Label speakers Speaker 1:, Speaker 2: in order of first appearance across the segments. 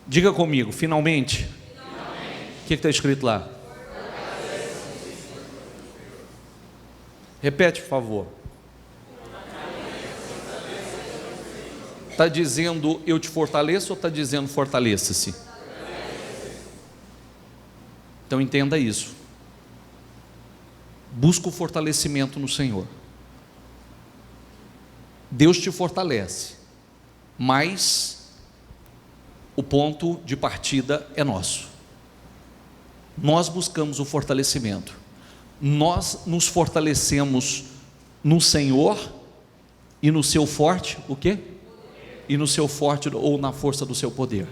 Speaker 1: Diga comigo, finalmente. O que está escrito lá? Repete, por favor. Está dizendo eu te fortaleço ou está dizendo fortaleça-se? Então entenda isso. Busca o fortalecimento no Senhor. Deus te fortalece, mas o ponto de partida é nosso. Nós buscamos o fortalecimento. Nós nos fortalecemos no Senhor e no seu forte, o quê? E no seu forte ou na força do seu poder.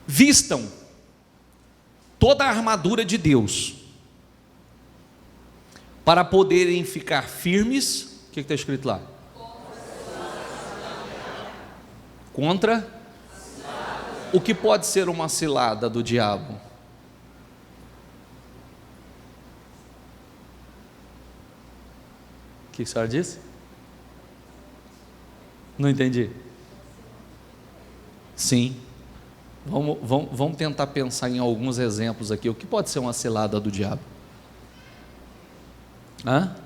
Speaker 1: Vistam toda a armadura de Deus, para poderem ficar firmes. O que está escrito lá? Contra o que pode ser uma cilada do diabo? O que a senhora disse? Não entendi. Sim. Vamos tentar pensar em alguns exemplos aqui. O que pode ser uma cilada do diabo? Hã?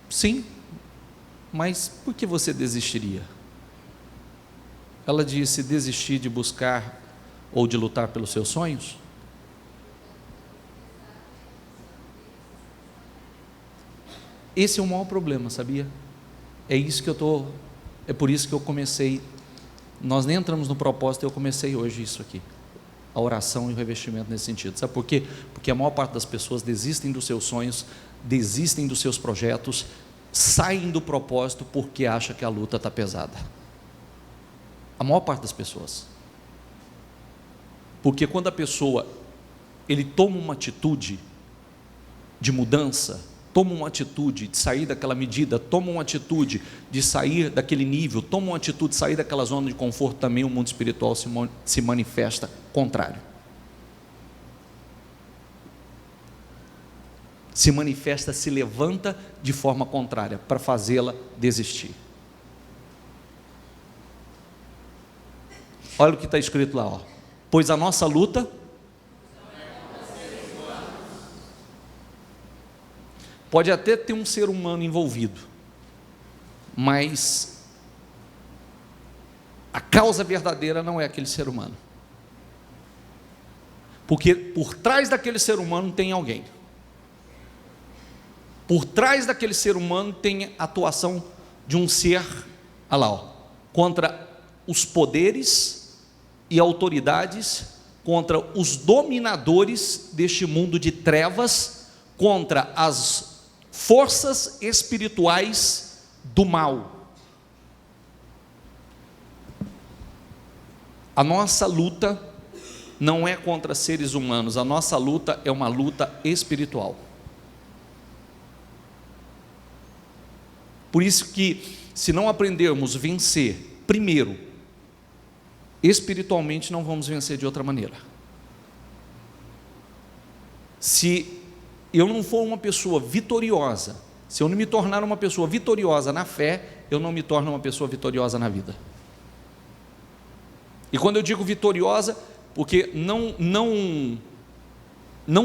Speaker 1: Sim, mas por que você desistiria? Ela disse desistir de buscar ou de lutar pelos seus sonhos? Esse é o maior problema, sabia? É por isso que eu comecei, nós nem entramos no propósito, eu comecei hoje isso aqui, a oração e o revestimento nesse sentido. Sabe por quê? Porque a maior parte das pessoas desistem dos seus sonhos, desistem dos seus projetos, saem do propósito porque acha que a luta está pesada. A maior parte das pessoas. Porque quando a pessoa, ele toma uma atitude de mudança, toma uma atitude de sair daquela medida, toma uma atitude de sair daquele nível, toma uma atitude de sair daquela zona de conforto, também o mundo espiritual se manifesta contrário. Se manifesta, se levanta de forma contrária, para fazê-la desistir. Olha o que está escrito lá, ó. Pois a nossa luta pode até ter um ser humano envolvido, mas a causa verdadeira não é aquele ser humano, porque por trás daquele ser humano tem alguém. Por trás daquele ser humano tem a atuação de um ser, olha lá, ó, contra os poderes e autoridades, contra os dominadores deste mundo de trevas, contra as forças espirituais do mal. A nossa luta não é contra seres humanos, a nossa luta é uma luta espiritual. Por isso que, se não aprendermos a vencer primeiro espiritualmente, não vamos vencer de outra maneira. Se eu não for uma pessoa vitoriosa, se eu não me tornar uma pessoa vitoriosa na fé, eu não me torno uma pessoa vitoriosa na vida. E quando eu digo vitoriosa, porque não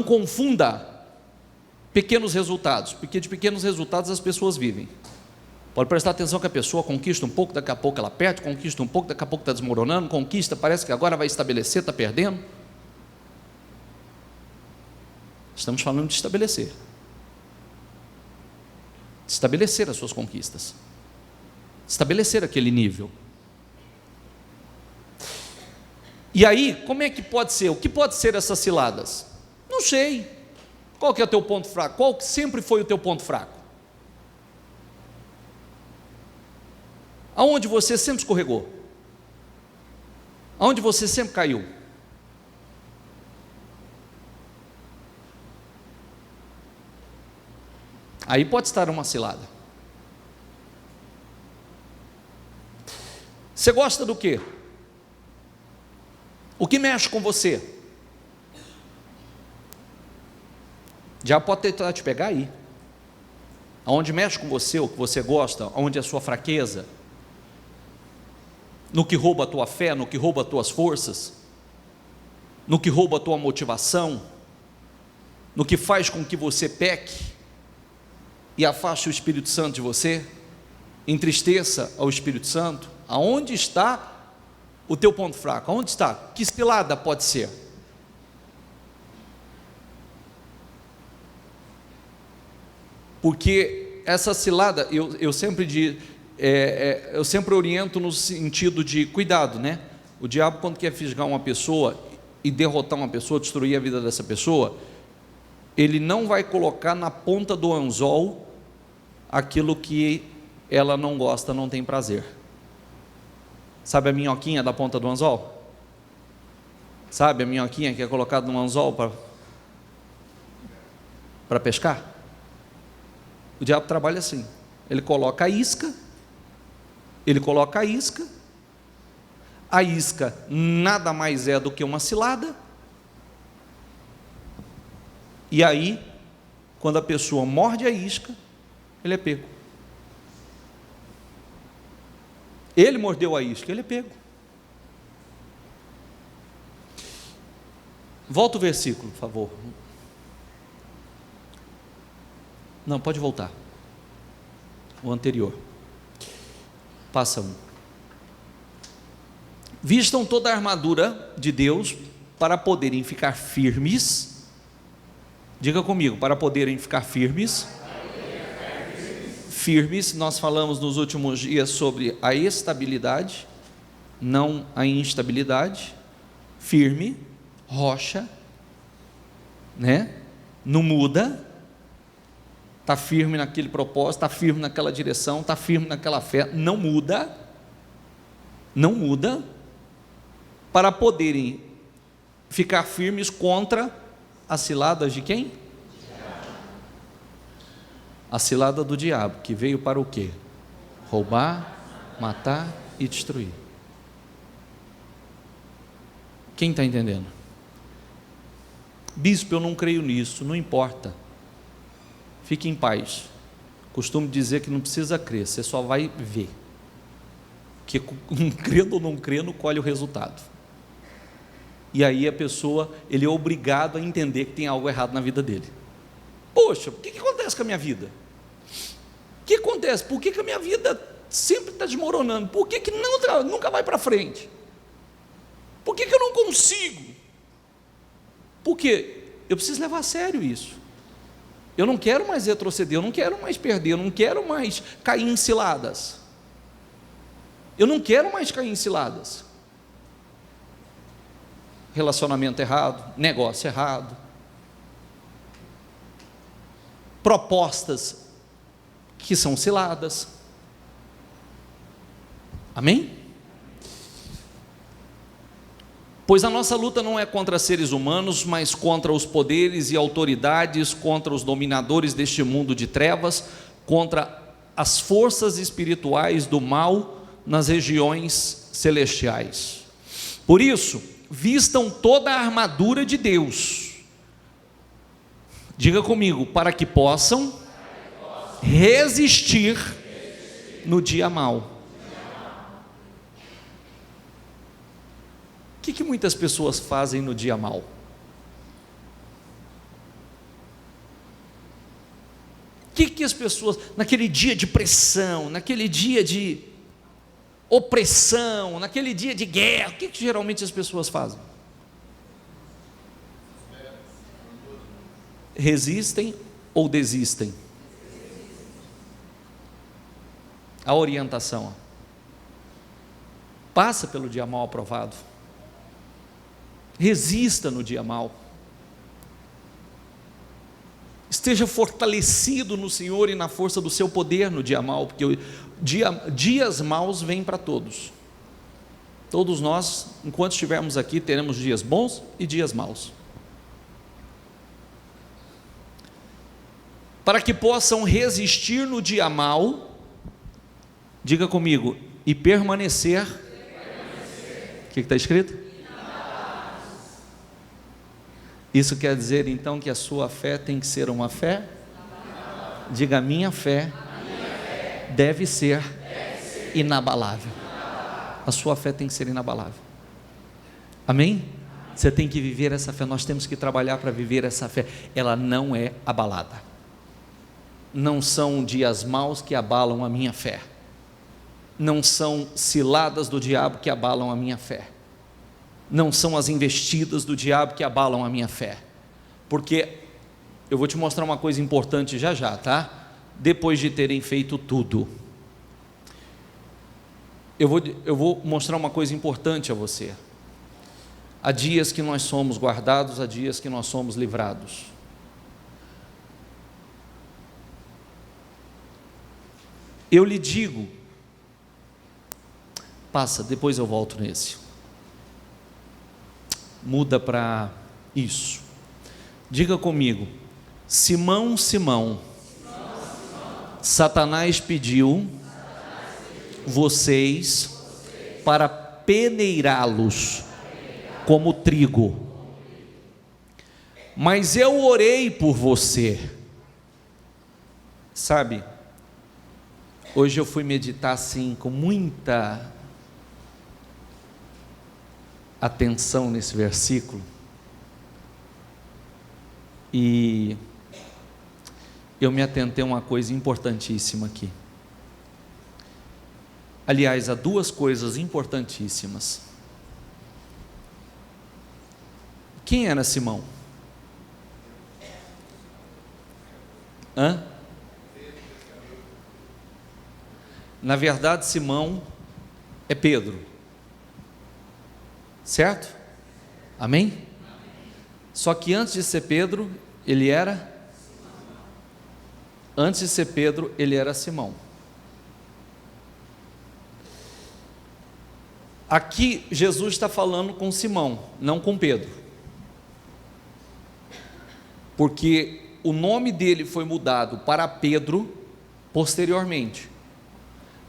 Speaker 1: confunda pequenos resultados, porque de pequenos resultados as pessoas vivem. Pode prestar atenção que a pessoa conquista um pouco, daqui a pouco ela perde, conquista um pouco, daqui a pouco está desmoronando, conquista, parece que agora vai estabelecer, está perdendo. Estamos falando de estabelecer as suas conquistas, estabelecer aquele nível. E aí, como é que pode ser? O que pode ser essas ciladas? Não sei. Qual que é o teu ponto fraco? Qual que sempre foi o teu ponto fraco? Aonde você sempre escorregou? Aonde você sempre caiu? Aí pode estar uma cilada. Você gosta do quê? O que mexe com você? Já pode tentar te pegar aí. aonde mexe com você, o que você gosta, onde é a sua fraqueza, no que rouba a tua fé, no que rouba as tuas forças, no que rouba a tua motivação, no que faz com que você peque e afaste o Espírito Santo de você, entristeça ao Espírito Santo. Aonde está o teu ponto fraco? Aonde está? Que cilada pode ser? Porque essa cilada, eu sempre oriento no sentido de cuidado, né? O diabo, quando quer fisgar uma pessoa e derrotar uma pessoa, destruir a vida dessa pessoa, ele não vai colocar na ponta do anzol aquilo que ela não gosta, não tem prazer. Sabe a minhoquinha da ponta do anzol? Sabe a minhoquinha que é colocada no anzol para pescar? O diabo trabalha assim, ele coloca a isca, a isca nada mais é do que uma cilada, e aí, quando a pessoa morde a isca, ele é pego. Ele mordeu a isca, ele é pego. Volta o versículo, por favor. Não, pode voltar. O anterior. Passa um. Vistam toda a armadura de Deus para poderem ficar firmes. Diga comigo, para poderem ficar firmes. Firmes, nós falamos nos últimos dias sobre a estabilidade, não a instabilidade. Firme, rocha, né? Não muda, está firme naquele propósito, está firme naquela direção, está firme naquela fé, não muda, para poderem ficar firmes contra as ciladas de quem? A cilada do diabo, que veio para o quê? Roubar, matar e destruir. Quem está entendendo? Bispo, eu não creio nisso. Não importa, fique em paz. Costumo dizer que não precisa crer, você só vai ver, que crendo ou não crendo, colhe o resultado. E aí a pessoa, ele é obrigado a entender que tem algo errado na vida dele. Poxa, o que acontece com a minha vida? O que acontece? Por que a minha vida sempre está desmoronando? Por que nunca vai para frente? Por que eu não consigo? Porque eu preciso levar a sério isso. Eu não quero mais retroceder, eu não quero mais perder, eu não quero mais cair em ciladas. Relacionamento errado, negócio errado, propostas que são ciladas. Amém? Pois a nossa luta não é contra seres humanos, mas contra os poderes e autoridades, contra os dominadores deste mundo de trevas, contra as forças espirituais do mal nas regiões celestiais. Por isso, vistam toda a armadura de Deus. Diga comigo, para que possam resistir no dia mau. O que muitas pessoas fazem no dia mau? O que as pessoas, naquele dia de pressão, naquele dia de opressão, naquele dia de guerra, o que geralmente as pessoas fazem? Resistem ou desistem? A orientação: passa pelo dia mal aprovado, resista no dia mal, esteja fortalecido no Senhor e na força do seu poder no dia mal, porque dias maus vêm para todos. Todos nós, enquanto estivermos aqui, teremos dias bons e dias maus. Para que possam resistir no dia mau, diga comigo, e permanecer. O que está escrito? Isso quer dizer então que a sua fé tem que ser uma fé Diga, a minha fé deve ser inabalável. A sua fé tem que ser inabalável. Amém? Você tem que viver essa fé. Nós temos que trabalhar para viver essa fé. Ela não é abalada. Não são dias maus que abalam a minha fé. Não são ciladas do diabo que abalam a minha fé. Não são as investidas do diabo que abalam a minha fé. Porque eu vou te mostrar uma coisa importante já já, tá? Depois de terem feito tudo, eu vou mostrar uma coisa importante a você. Há dias que nós somos guardados, há dias que nós somos livrados. Eu lhe digo, passa, depois eu volto nesse. Muda para isso. Diga comigo, Simão, Simão, Satanás pediu vocês para peneirá-los como trigo, mas eu orei por você. Sabe, hoje eu fui meditar assim, com muita atenção nesse versículo, e eu me atentei a uma coisa importantíssima aqui. Aliás, há duas coisas importantíssimas. Quem era Simão? Na verdade, Simão é Pedro, certo? Amém? Só que antes de ser Pedro, ele era Simão. Aqui Jesus está falando com Simão, não com Pedro, porque o nome dele foi mudado para Pedro posteriormente,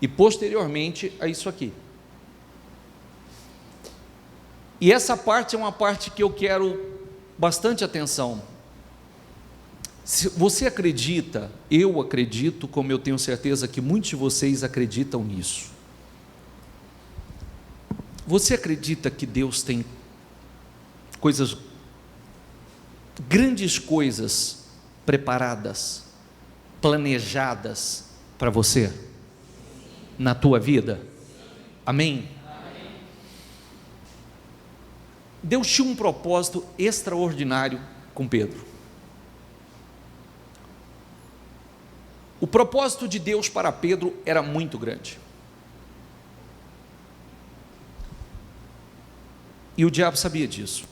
Speaker 1: e posteriormente a isso aqui. E essa parte é uma parte que eu quero bastante atenção. Se você acredita, eu acredito, como eu tenho certeza que muitos de vocês acreditam nisso. Você acredita que Deus tem grandes coisas preparadas, planejadas para você, na tua vida? Amém? Deus tinha um propósito extraordinário com Pedro. O propósito de Deus para Pedro era muito grande. E o diabo sabia disso.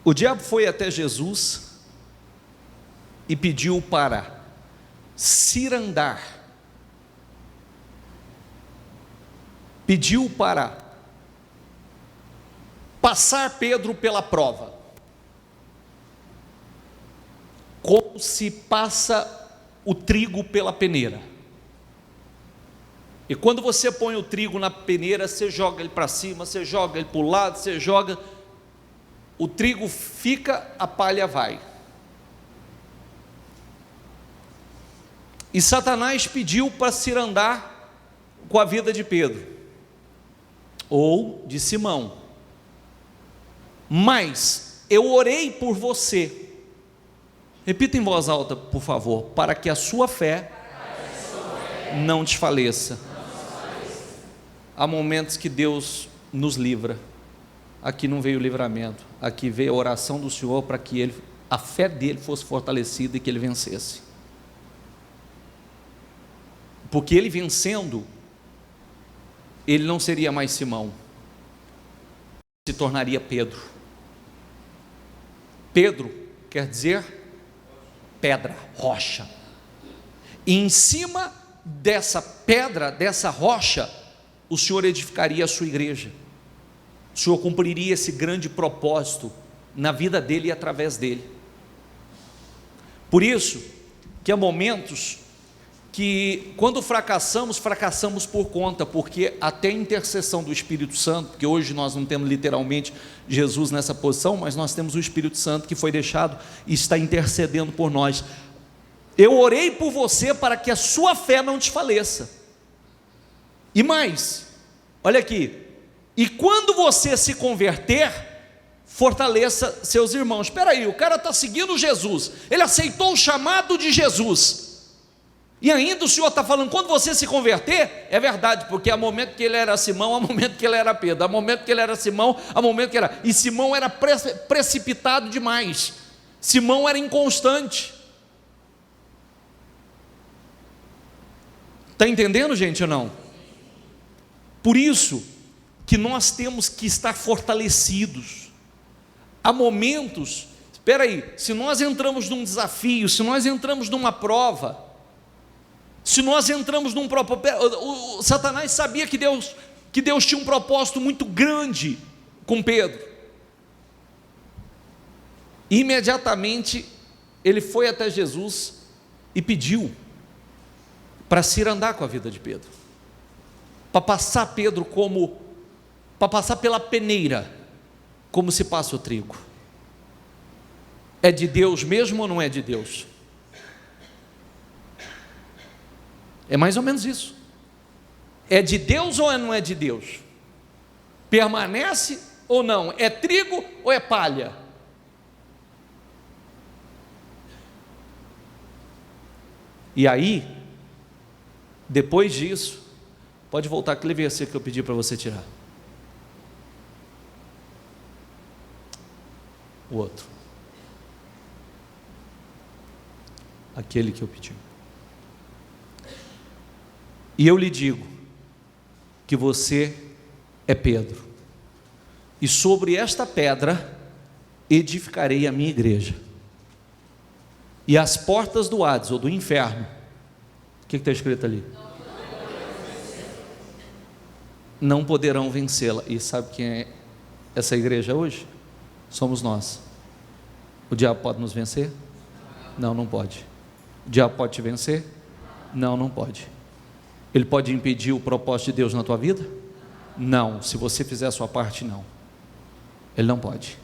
Speaker 1: O diabo foi até Jesus e pediu para cirandar, pediu para passar Pedro pela prova, como se passa o trigo pela peneira. E quando você põe o trigo na peneira, você joga ele para cima, você joga ele para o lado, você joga, o trigo fica, a palha vai. E Satanás pediu para cirandar com a vida de Pedro, ou de Simão. Mas eu orei por você, repita em voz alta, por favor, para que a sua fé não desfaleça. Há momentos que Deus nos livra. Aqui não veio o livramento, aqui veio a oração do Senhor para que a fé dele fosse fortalecida e que ele vencesse. Porque ele vencendo, ele não seria mais Simão, se tornaria Pedro. Pedro quer dizer pedra, rocha. E em cima dessa pedra, dessa rocha, o Senhor edificaria a sua igreja. O Senhor cumpriria esse grande propósito na vida dele e através dele. Por isso que há momentos que quando fracassamos por conta, porque até a intercessão do Espírito Santo, porque hoje nós não temos literalmente Jesus nessa posição, mas nós temos o Espírito Santo que foi deixado e está intercedendo por nós. Eu orei por você para que a sua fé não desfaleça. E mais, olha aqui, e quando você se converter, fortaleça seus irmãos. Espera aí, o cara está seguindo Jesus, ele aceitou o chamado de Jesus, e ainda o Senhor está falando, quando você se converter, é verdade, porque há momento que ele era Simão, há momento que ele era Pedro, há momento que ele era Simão, há momento que era, e Simão era precipitado demais, Simão era inconstante. Está entendendo, gente, ou não? Por isso que nós temos que estar fortalecidos. Há momentos, espera aí, se nós entramos num desafio, se nós entramos numa prova, se nós entramos num propósito, o Satanás sabia que Deus tinha um propósito muito grande com Pedro. Imediatamente ele foi até Jesus e pediu para se ir andar com a vida de Pedro, para passar pela peneira, como se passa o trigo. É de Deus mesmo ou não é de Deus? É mais ou menos isso. É de Deus ou não é de Deus? Permanece ou não? É trigo ou é palha? E aí, depois disso, pode voltar aquele versículo que eu pedi para você tirar. O outro. Aquele que eu pedi. E eu lhe digo que você é Pedro, e sobre esta pedra edificarei a minha igreja, e as portas do Hades, ou do inferno, o que está escrito ali? Não poderão vencê-la. E sabe quem é essa igreja hoje? Somos nós. O diabo pode nos vencer? Não, não pode. O diabo pode te vencer? Não, não pode. Ele pode impedir o propósito de Deus na tua vida? Não, se você fizer a sua parte, não. Ele não pode.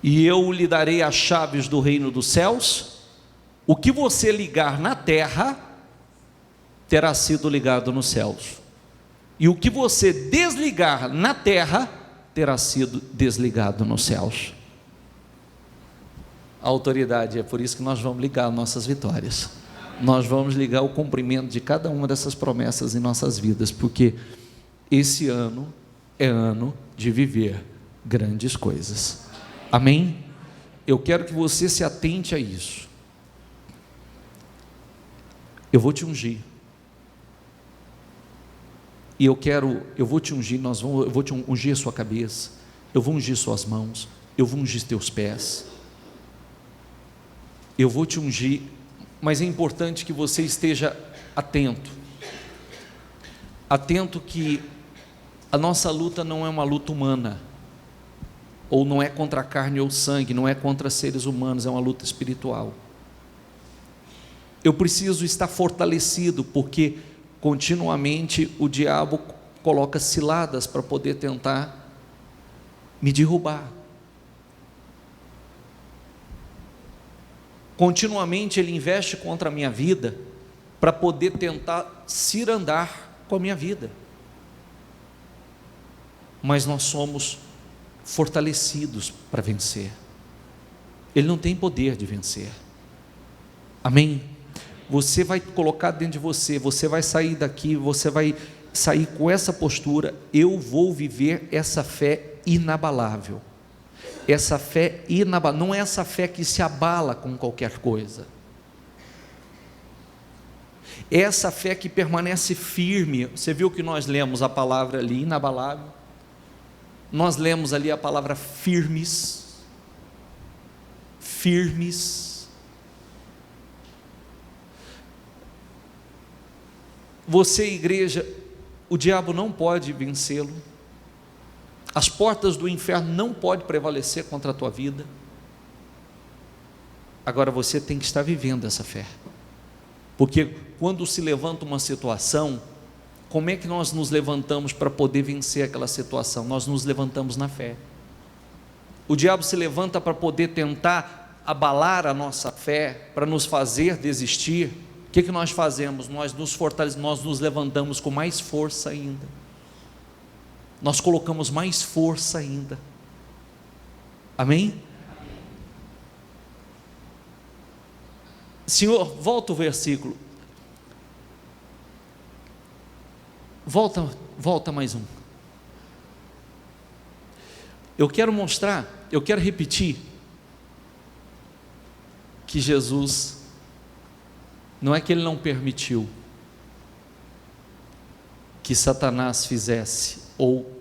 Speaker 1: E eu lhe darei as chaves do reino dos céus. O que você ligar na terra, terá sido ligado nos céus. E o que você desligar na terra, terá sido desligado nos céus. A autoridade, é por isso que nós vamos ligar nossas vitórias. Nós vamos ligar o cumprimento de cada uma dessas promessas em nossas vidas, porque esse ano é ano de viver grandes coisas. Amém? Eu quero que você se atente a isso. Eu vou te ungir. E eu vou te ungir, eu vou te ungir a sua cabeça, eu vou ungir suas mãos, eu vou ungir teus pés. Eu vou te ungir, mas é importante que você esteja atento. Atento que a nossa luta não é uma luta humana, ou não é contra a carne ou sangue, não é contra seres humanos, é uma luta espiritual. Eu preciso estar fortalecido, porque continuamente o diabo coloca ciladas para poder tentar me derrubar. Continuamente ele investe contra a minha vida para poder tentar cirandar com a minha vida. Mas nós somos fortalecidos para vencer. Ele não tem poder de vencer. Amém? Você vai colocar dentro de você, você vai sair daqui, você vai sair com essa postura: eu vou viver essa fé inabalável. Essa fé inabalável, não é essa fé que se abala com qualquer coisa. É essa fé que permanece firme. Você viu que nós lemos a palavra ali, inabalável. Nós lemos ali a palavra firmes. Firmes. Você, igreja, o diabo não pode vencê-lo. As portas do inferno não podem prevalecer contra a tua vida. Agora você tem que estar vivendo essa fé, Porque quando se levanta uma situação, como é que nós nos levantamos para poder vencer aquela situação? Nós nos levantamos na fé. O diabo se levanta para poder tentar abalar a nossa fé, para nos fazer desistir. O que nós fazemos? Nós nos fortalecemos, nós nos levantamos com mais força ainda. Nós colocamos mais força ainda. Amém? Senhor, volta o versículo. Volta mais um. Eu quero mostrar, eu quero repetir que Jesus, não é que Ele não permitiu que Satanás fizesse ou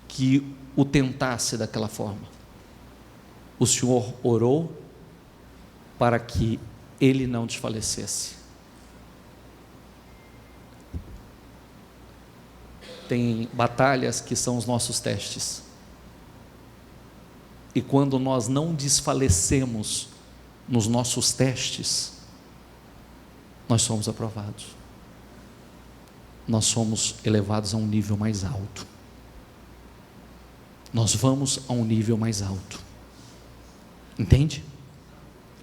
Speaker 1: que o tentasse daquela forma. O Senhor orou para que ele não desfalecesse. Tem batalhas que são os nossos testes. E quando nós não desfalecemos nos nossos testes, nós somos aprovados. Nós somos elevados a um nível mais alto. Nós vamos a um nível mais alto. Entende?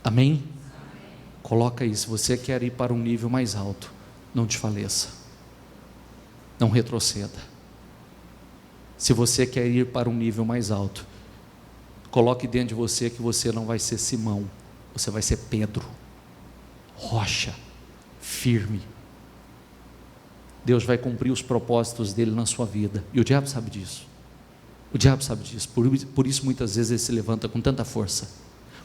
Speaker 1: Amém? Coloca aí, se você quer ir para um nível mais alto, não desfaleça. Não retroceda. Se você quer ir para um nível mais alto, coloque dentro de você que você não vai ser Simão, você vai ser Pedro, rocha, firme. Deus vai cumprir os propósitos dele na sua vida, e o diabo sabe disso. O diabo sabe disso, por isso muitas vezes ele se levanta com tanta força,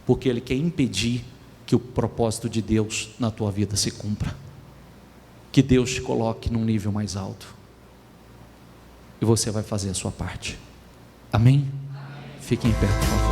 Speaker 1: porque ele quer impedir que o propósito de Deus na tua vida se cumpra, que Deus te coloque num nível mais alto, e você vai fazer a sua parte. Amém? Fiquem em pé, por favor.